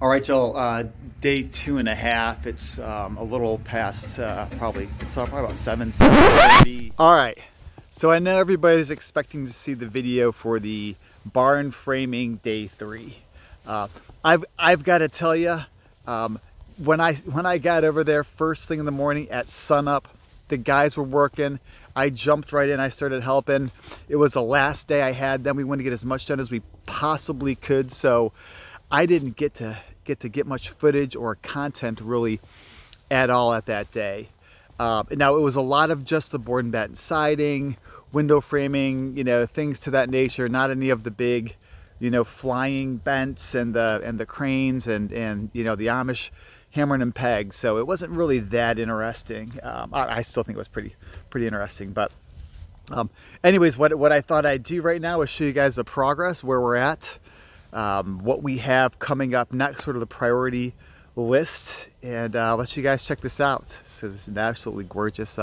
All right, y'all, day 2.5. It's a little past, probably about 7:30. All right, so I know everybody's expecting to see the video for the barn framing day 3. I've got to tell you, when I got over there first thing in the morning at sunup, the guys were working. I jumped right in. I started helping. It was the last day I had them. We wanted to get as much done as we possibly could, so I didn't get to get much footage or content really at all at that day. Now it was a lot of just the board and batten siding, window framing, you know, things to that nature. Not any of the big, you know, flying bents and the cranes and you know, the Amish hammering and pegs. So it wasn't really that interesting. I still think it was pretty interesting. But anyways, what I thought I'd do right now is show you guys the progress, where we're at, what we have coming up next, sort of the priority list, and let you guys check this out. So this is an absolutely gorgeous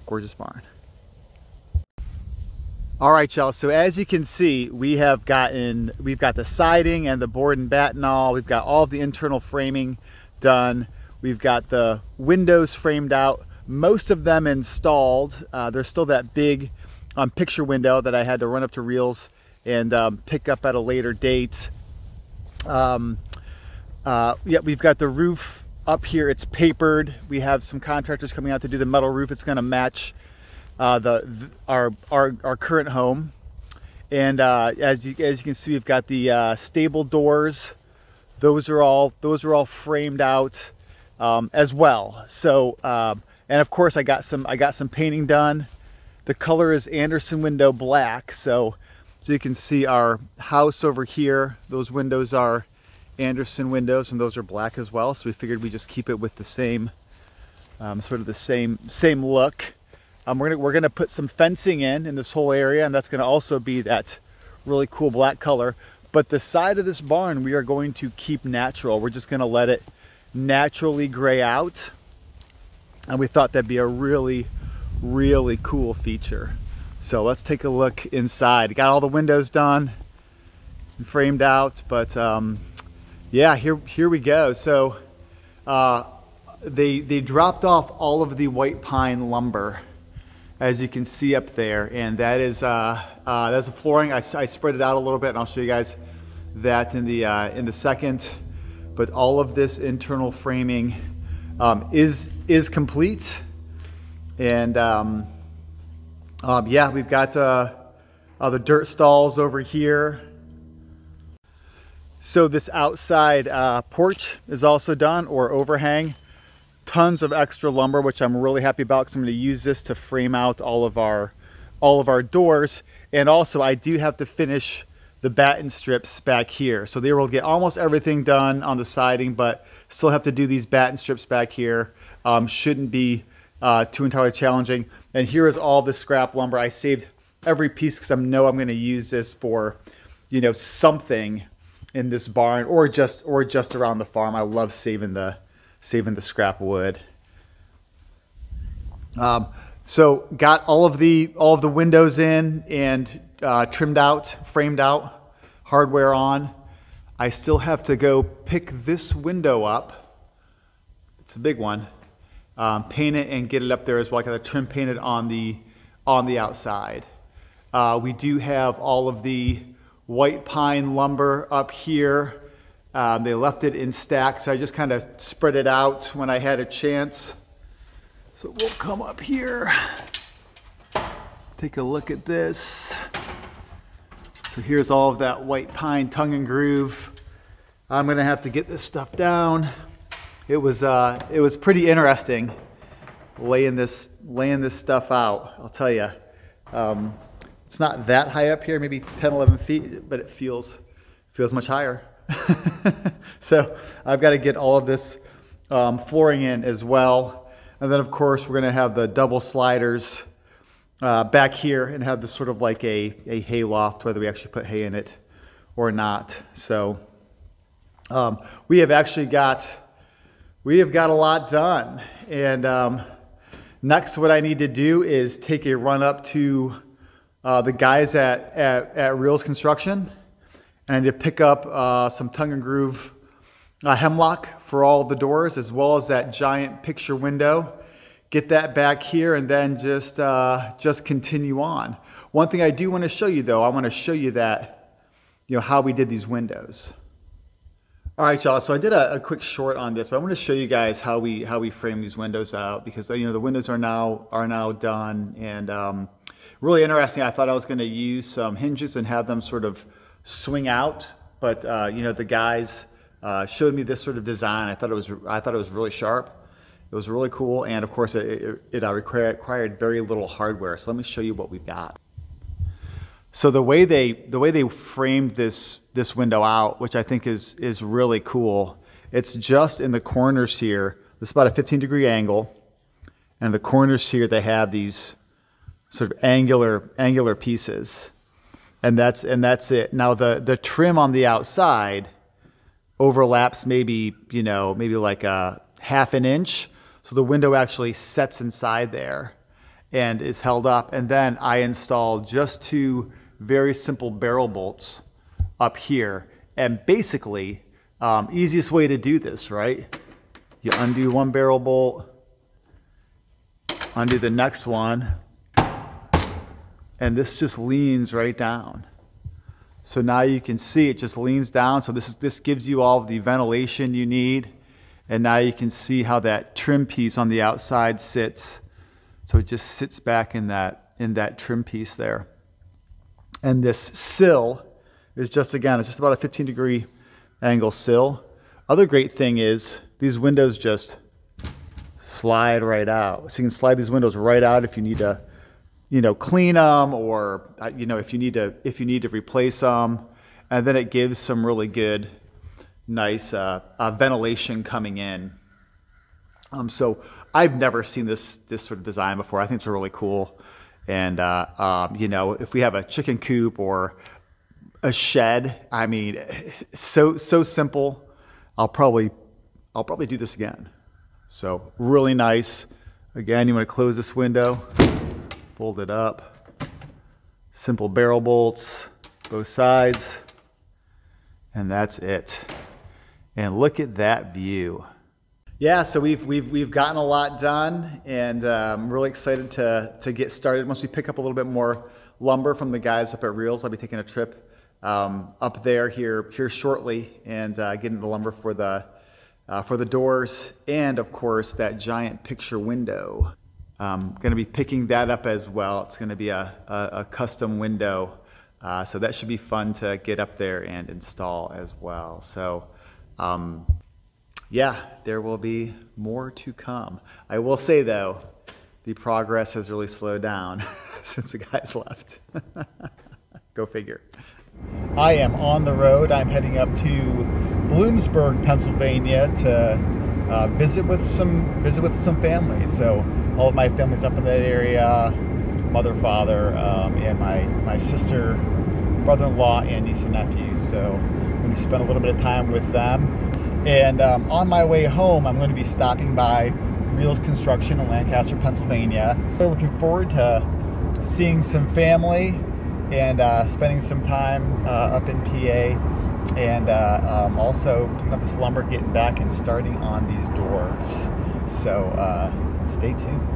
gorgeous barn. All right, y'all, so as you can see, we've got the siding and the board and batten all. We've got all the internal framing done. We've got the windows framed out, most of them installed. There's still that big picture window that I had to run up to Reels and pick up at a later date. Yeah, we've got the roof up here. It's papered. We have some contractors coming out to do the metal roof. It's going to match our current home. And as you can see, we've got the stable doors. Those are all framed out as well. So and of course I got some painting done. The color is Anderson window black. So you can see our house over here. Those windows are Anderson windows, and those are black as well. So we figured we'd just keep it with the same sort of the same look. We're gonna put some fencing in this whole area, and that's gonna also be that really cool black color. But the side of this barn we are going to keep natural. We're just gonna let it naturally gray out, and we thought that'd be a really cool feature. So let's take a look inside. Got all the windows done and framed out, but yeah, here we go. So they dropped off all of the white pine lumber, as you can see up there, and that's the flooring. I spread it out a little bit, and I'll show you guys that in the second. But all of this internal framing is complete, and yeah, we've got the dirt stalls over here. So this outside porch is also done, or overhang. Tons of extra lumber, which I'm really happy about, because I'm going to use this to frame out all of our doors. And also I do have to finish the batten strips back here. So they will get almost everything done on the siding, but still have to do these batten strips back here. Shouldn't be too entirely challenging. And here is all the scrap lumber. I saved every piece because I know I'm going to use this for, you know, something in this barn, or just around the farm. I love saving the scrap wood. So got all of the windows in and trimmed out, framed out, hardware on. I still have to go pick this window up. It's a big one. Paint it and get it up there as well. I got to trim paint it on the outside. We do have all of the white pine lumber up here. They left it in stacks, so I just kind of spread it out when I had a chance. So we'll come up here, take a look at this. So here's all of that white pine tongue and groove. I'm gonna have to get this stuff down. It was pretty interesting laying this stuff out. I'll tell you, it's not that high up here, maybe 10, 11 feet, but it feels much higher. So I've got to get all of this flooring in as well. And then of course we're going to have the double sliders back here and have this sort of like a hay loft, whether we actually put hay in it or not. So we have got a lot done. And next what I need to do is take a run up to the guys at Reels Construction, and I need to pick up some tongue and groove hemlock for all the doors, as well as that giant picture window. Get that back here, and then just continue on. One thing I do want to show you, though, I want to show you that, how we did these windows. All right, y'all, so I did a quick short on this, but I want to show you guys how we frame these windows out, because the windows are now done, and really interesting. I thought I was going to use some hinges and have them sort of swing out, but the guys showed me this sort of design. I thought it was really sharp. It was really cool, and of course it required very little hardware. So let me show you what we've got. So the way they framed this window out, which I think is really cool, it's just in the corners here. This is about a 15-degree angle, and the corners here they have these sort of angular pieces, and that's it. Now the trim on the outside overlaps maybe like a half an inch. So the window actually sets inside there and is held up. And then I installed just 2 very simple barrel bolts up here. And basically, easiest way to do this, right? You undo one barrel bolt, undo the next one, and this just leans right down. So now you can see it just leans down. So this gives you all of the ventilation you need. And now you can see how that trim piece on the outside sits. So it just sits back in that trim piece there. And this sill is just, again, it's just about a 15-degree angle sill. Other great thing is these windows just slide right out. So you can slide these windows right out if you need to, clean them, or if you need to replace them. And then it gives some really good, nice ventilation coming in. So I've never seen this sort of design before. I think it's really cool. And if we have a chicken coop or a shed, I mean, so simple. I'll probably do this again. So really nice. Again, you want to close this window, fold it up, simple barrel bolts, both sides, and that's it. And look at that view. Yeah, so we've gotten a lot done, and I'm really excited to get started. Once we pick up a little bit more lumber from the guys up at Reels, I'll be taking a trip up there here shortly, and getting the lumber for the doors, and of course that giant picture window. Going to be picking that up as well. It's going to be a custom window, so that should be fun to get up there and install as well. So. Yeah, there will be more to come. I will say, though, the progress has really slowed down since the guys left. Go figure. I am on the road. I'm heading up to Bloomsburg, Pennsylvania to visit with some family. So all of my family's up in that area, mother, father, and my sister, brother-in-law, and niece and nephew. So I'm going to spend a little bit of time with them. And on my way home, I'm going to be stopping by Reels Construction in Lancaster, Pennsylvania. We're looking forward to seeing some family and spending some time up in PA, and also picking up this lumber, getting back and starting on these doors. So stay tuned.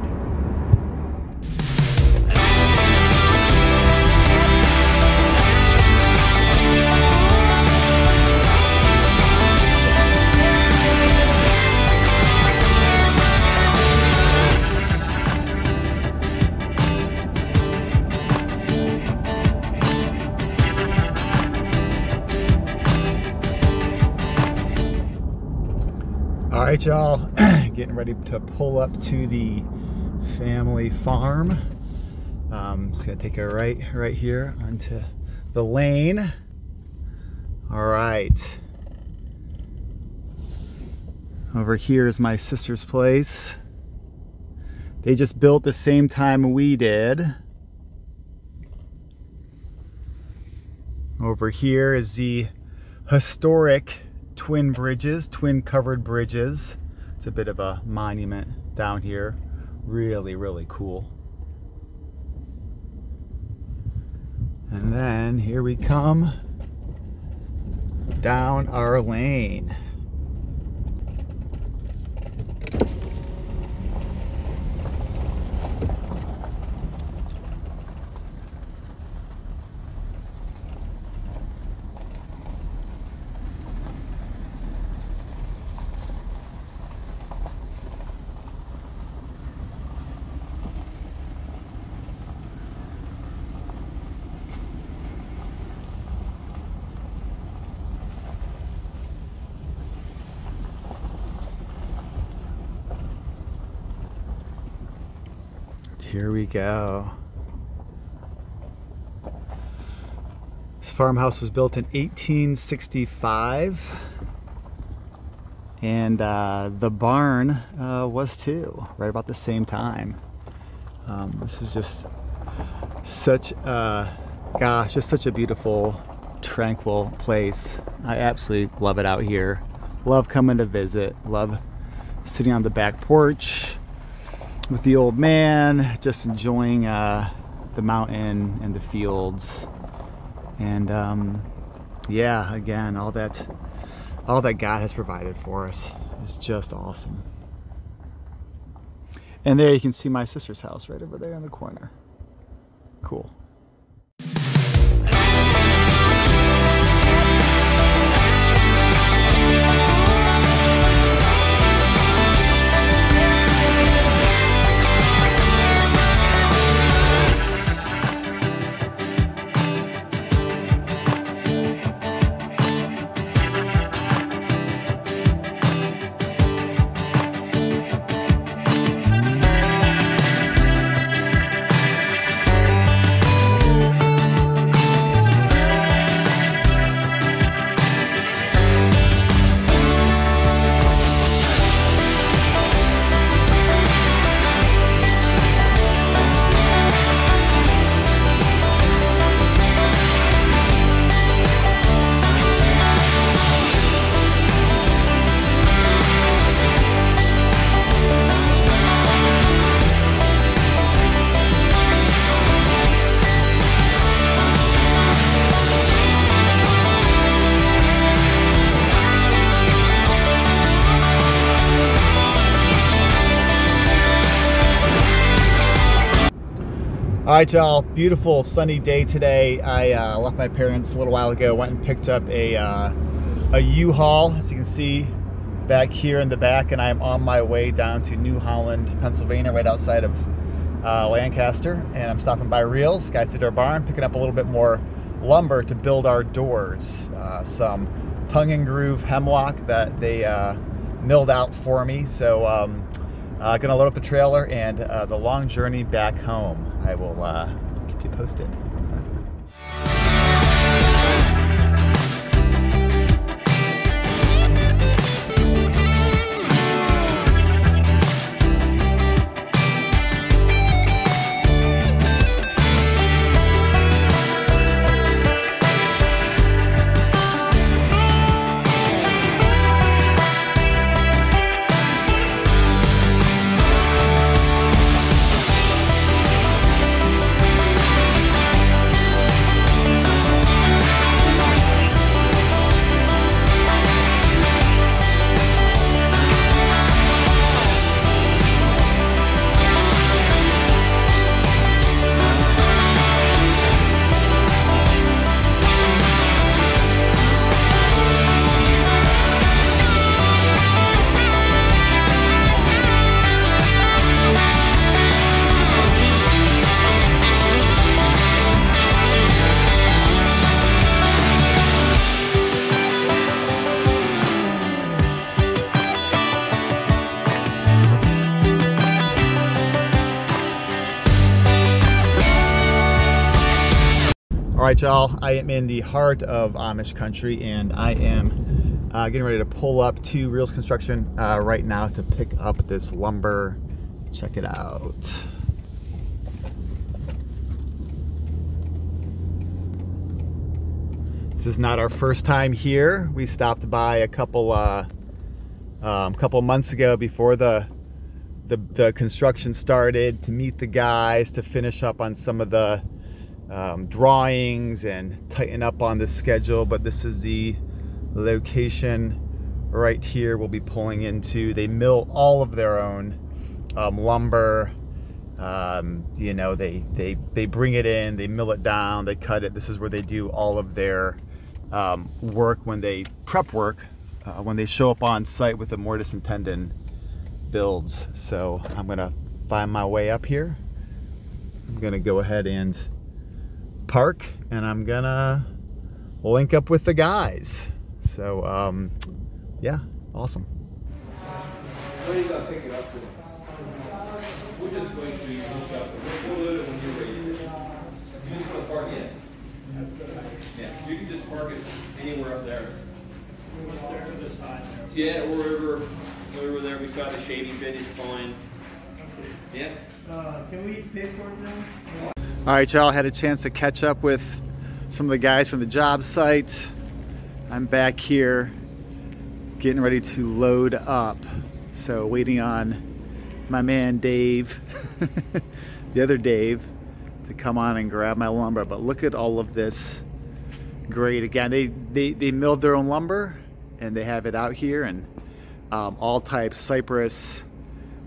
All right, y'all, getting ready to pull up to the family farm. Just gonna take a right here onto the lane. All right. Over here is my sister's place. They just built the same time we did. Over here is the historic twin covered bridges. It's a bit of a monument down here. Really, really cool. And then here we come down our lane. here we go. This farmhouse was built in 1865, and the barn was too, right about the same time. This is just such gosh, just such a beautiful, tranquil place. I absolutely love it out here. Love coming to visit. Love sitting on the back porch with the old man, just enjoying the mountain and the fields. And yeah, again, all that God has provided for us is just awesome. And there you can see my sister's house right over there in the corner. Cool. All right, y'all, beautiful sunny day today. I left my parents a little while ago, went and picked up a U-Haul, as you can see back here in the back, and I'm on my way down to New Holland, Pennsylvania, right outside of Lancaster, and I'm stopping by Reels, Guy Cedar Barn, picking up a little bit more lumber to build our doors. Some tongue and groove hemlock that they milled out for me, so gonna load up the trailer and the long journey back home. I will keep you posted. All right, y'all, I am in the heart of Amish country, and I am getting ready to pull up to Reels Construction right now to pick up this lumber. Check it out. This is not our first time here. We stopped by a couple months ago before the construction started to meet the guys, to finish up on some of the drawings and tighten up on the schedule. But this is the location right here we'll be pulling into. They mill all of their own lumber. You know, they bring it in, they mill it down, they cut it. This is where they do all of their work when they prep work, when they show up on site with the mortise and tenon builds. So I'm gonna find my way up here. I'm gonna go ahead and park, and I'm gonna link up with the guys. So yeah, awesome. Where are you gonna pick it up today? We're just going to hook up. We'll load it when you're ready. You just want to park it. That's good. Yeah, you can just park it anywhere up there. There, this side there. Yeah, or wherever there beside the shady bit is fine. Yeah. Can we pay for it then? All right, y'all, had a chance to catch up with some of the guys from the job site. I'm back here getting ready to load up. So waiting on my man Dave, the other Dave, to come on and grab my lumber. But look at all of this great. Again, they milled their own lumber and they have it out here, and all types: cypress,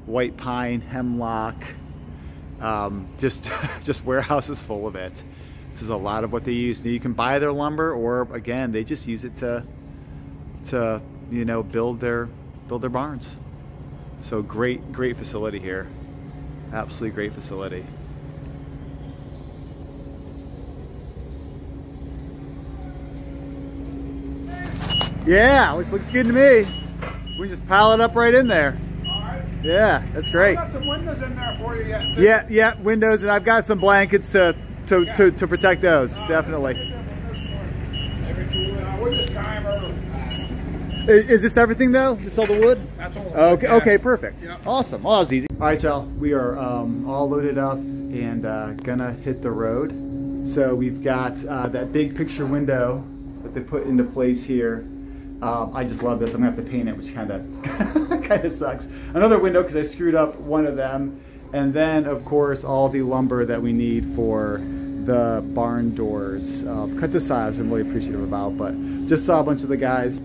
white pine, hemlock, just warehouses full of it. This is a lot of what they use. Now, you can buy their lumber, or again, they just use it to you know, build their barns. So great facility here. Absolutely great facility. Yeah, looks good to me. We can just pile it up right in there. All right. Yeah, that's great. I've got some windows in there for you yet, too. Yeah, windows, and I've got some blankets to protect those, definitely. We'll just climb over. Is this everything though? Just all the wood? That's all. Okay, Yeah. okay, perfect. Yeah. Awesome. Well, that was easy. All right, y'all. We are all loaded up and gonna hit the road. So we've got that big picture window that they put into place here. I just love this. I'm gonna have to paint it, which kind of sucks. Another window because I screwed up one of them, and then of course all the lumber that we need for the barn doors. Cut to size, I'm really appreciative about, but just saw a bunch of the guys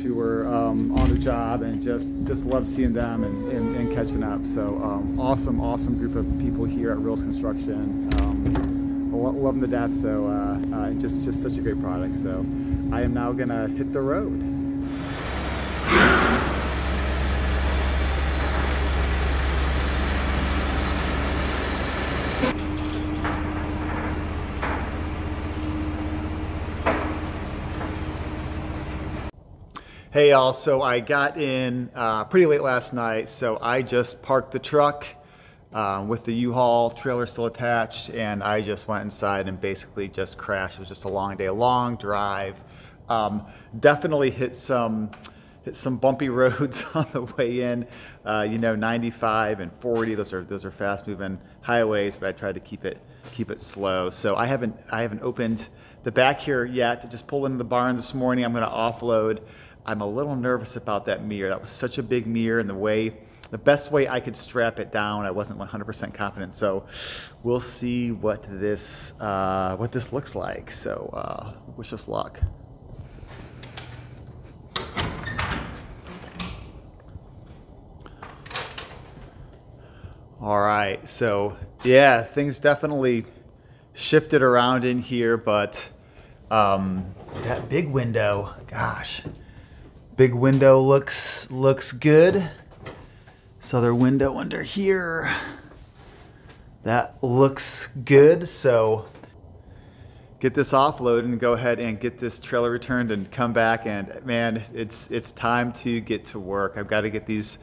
who were on the job, and just love seeing them and catching up. So awesome group of people here at Reels Construction. Love them to death. So just such a great product. So I am now gonna hit the road. Hey y'all, so I got in pretty late last night, so I just parked the truck with the U-Haul trailer still attached, and I just went inside and basically just crashed. It was just a long day, long drive. Definitely hit some bumpy roads on the way in. You know, 95 and 40, those are fast moving highways, but I tried to keep it slow. So I haven't opened the back here yet. I just pulled into the barn this morning. I'm gonna offload. I'm a little nervous about that mirror. That was such a big mirror, and the best way I could strap it down, I wasn't 100% confident. So we'll see what this looks like. So wish us luck. All right, so yeah, things definitely shifted around in here, but that big window, gosh. Big window looks good. This other window under here, that looks good. So get this offloaded and go ahead and get this trailer returned and come back. And man, it's time to get to work. I've got to get these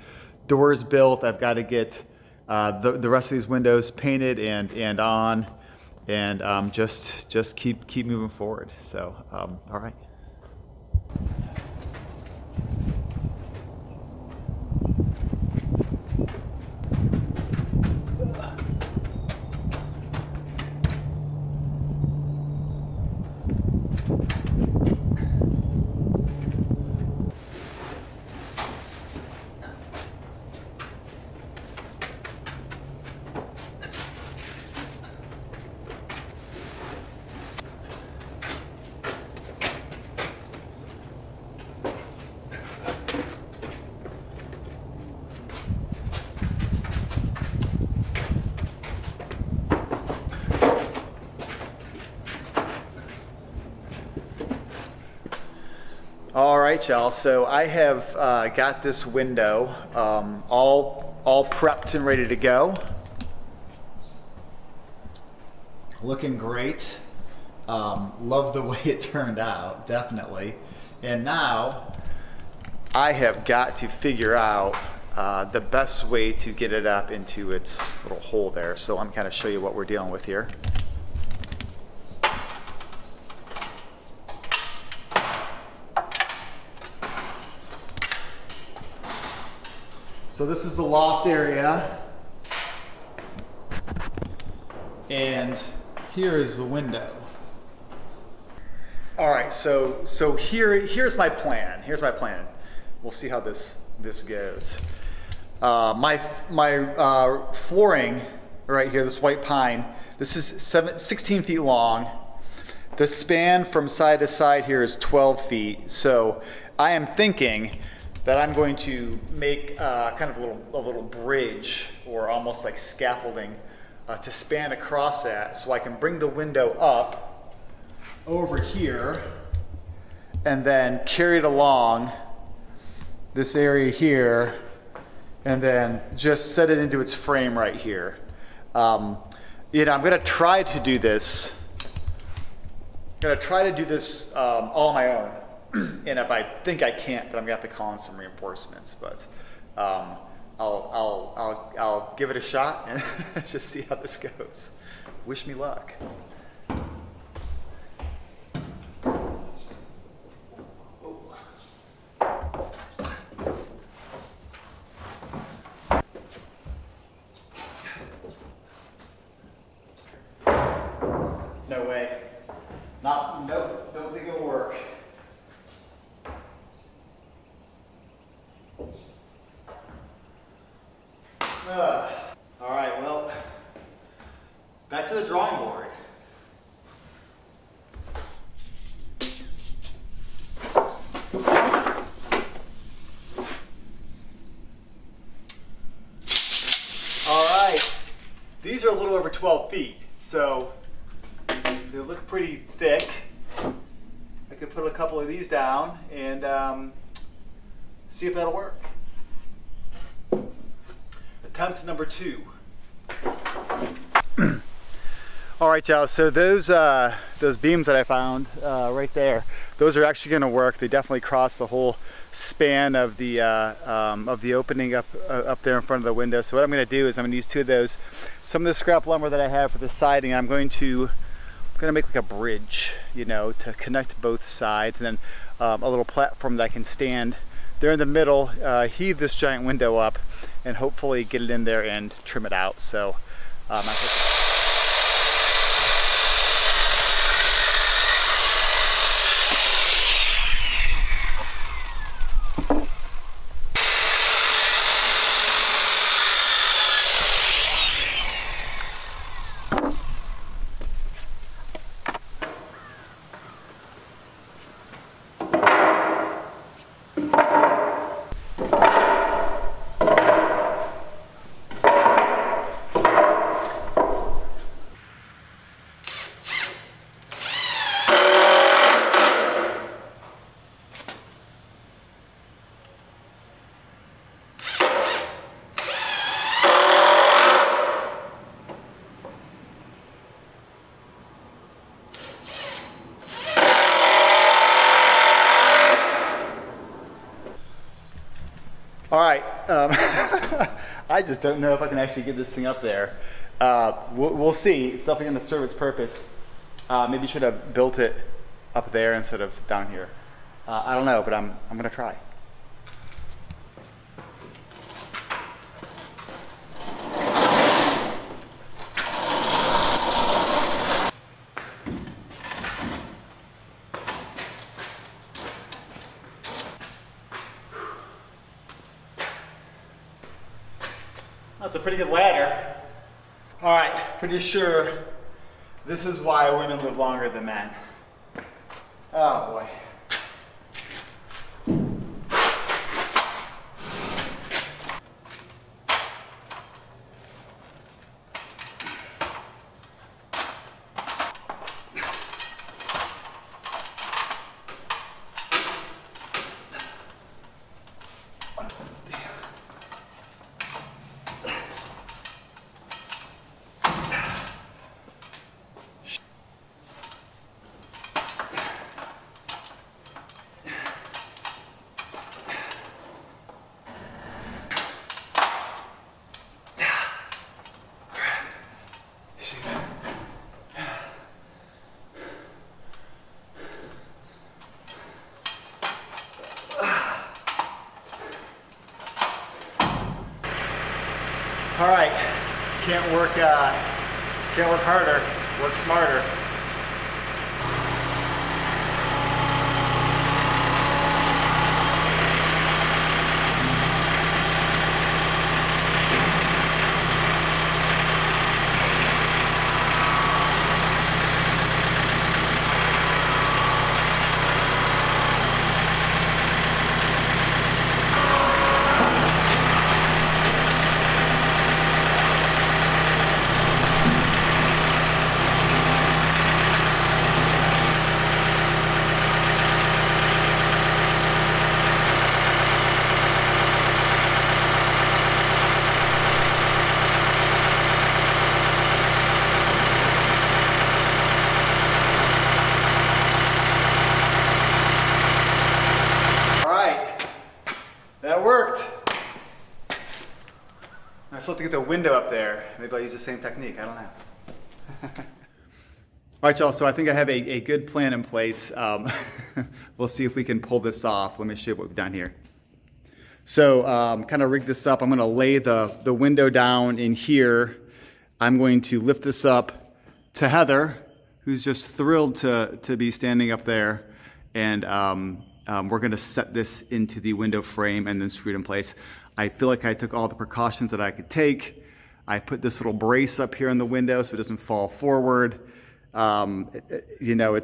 doors built. I've got to get the rest of these windows painted and on, and just keep moving forward. So all right. All right, y'all, so I have got this window all prepped and ready to go. Looking great. Love the way it turned out, definitely. And now I have got to figure out the best way to get it up into its little hole there. So I'm kind of show you what we're dealing with here. So this is the loft area, and here is the window. All right, so here's my plan. Here's my plan. We'll see how this goes. My flooring right here, this white pine, this is 16 feet long. The span from side to side here is 12 feet. So I am thinking that I'm going to make kind of a little bridge, or almost like scaffolding, to span across that, so I can bring the window up over here and then carry it along this area here, and then just set it into its frame right here. I'm gonna try to do this. All on my own. And if I think I can't, then I'm gonna have to call in some reinforcements. But I'll give it a shot and just see how this goes. Wish me luck. No way. Nope, don't think it'll work. All right, well, back to the drawing board. All right, these are a little over 12 feet, so they look pretty thick. I could put a couple of these down and see if that'll work. Attempt number 2. All right, y'all. So those beams that I found right there, those are actually going to work. They definitely cross the whole span of the opening up there in front of the window. So what I'm going to do is I'm going to use 2 of those. Some of the scrap lumber that I have for the siding, I'm going to make like a bridge, to connect both sides, and then a little platform that I can stand there in the middle, heave this giant window up, and hopefully get it in there and trim it out. So all right, I just don't know if I can actually get this thing up there. We'll see. It's definitely going to serve its purpose. Maybe you should have built it up there instead of down here. I don't know, but I'm going to try. That's a pretty good ladder. All right, pretty sure this is why women live longer than men. Oh boy. All right, can't work harder, work smarter. That worked. I still have to get the window up there. Maybe I'll use the same technique. I don't know. All right, y'all. So I think I have a good plan in place. We'll see if we can pull this off. Let me show you what we've done here. So kind of rig this up. I'm going to lay the window down in here. I'm going to lift this up to Heather, who's just thrilled to be standing up there. And we're going to set this into the window frame and then screw it in place. I feel like I took all the precautions that I could take. I put this little brace up here in the window so it doesn't fall forward. You know,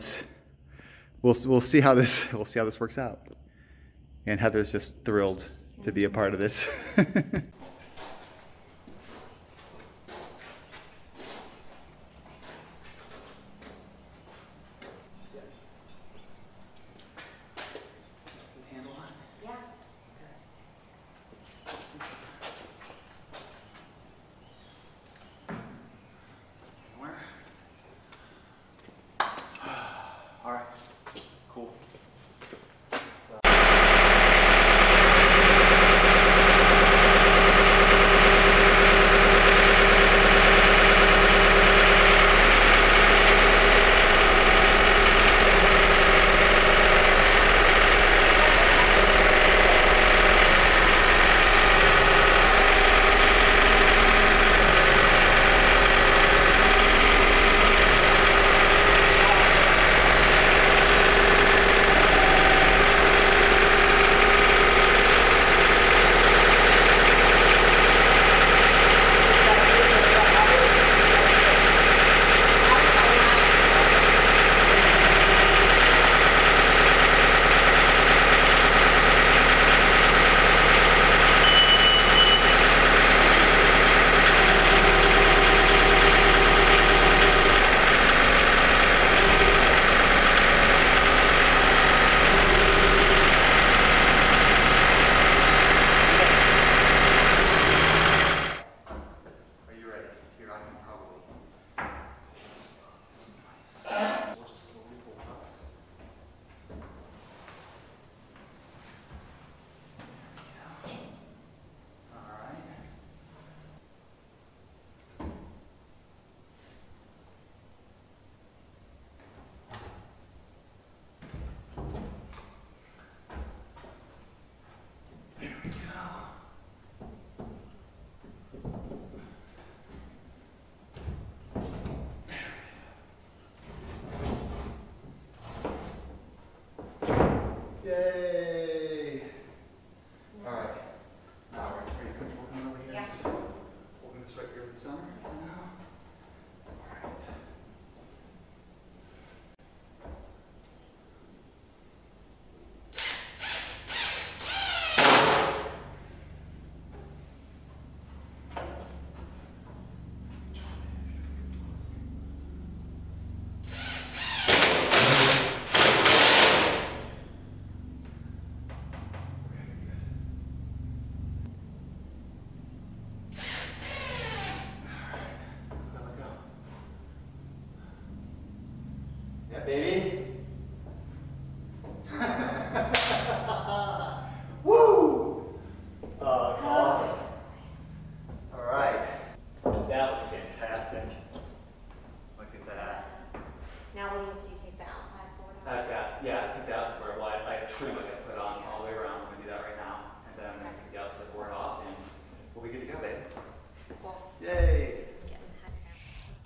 we'll see how this works out. And Heather's just thrilled to be a part of this. All right, cool.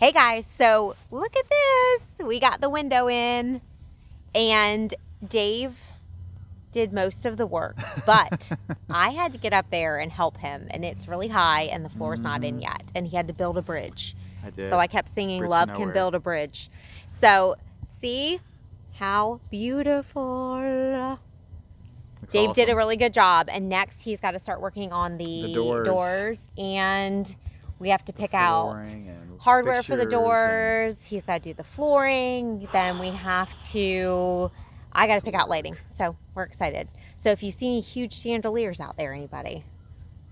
Hey guys, so look at this. We got the window in and Dave did most of the work, but I had to get up there and help him, and it's really high and the floor's not in yet, and he had to build a bridge. I did. So I kept singing Bridge to Love Can Nowhere. Build a Bridge. So see how beautiful. Looks Dave did a awesome. really good job, and next he's got to start working on the doors. And we have to pick out Flooring and hardware for the fixtures and- doors. He's got to do the flooring. Then we have to, I got to pick out lighting. So we're excited. So if you see any huge chandeliers out there, anybody,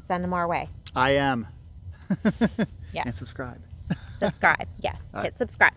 send them our way. I am. Yes. And subscribe. Subscribe. Yes. All right. Hit subscribe.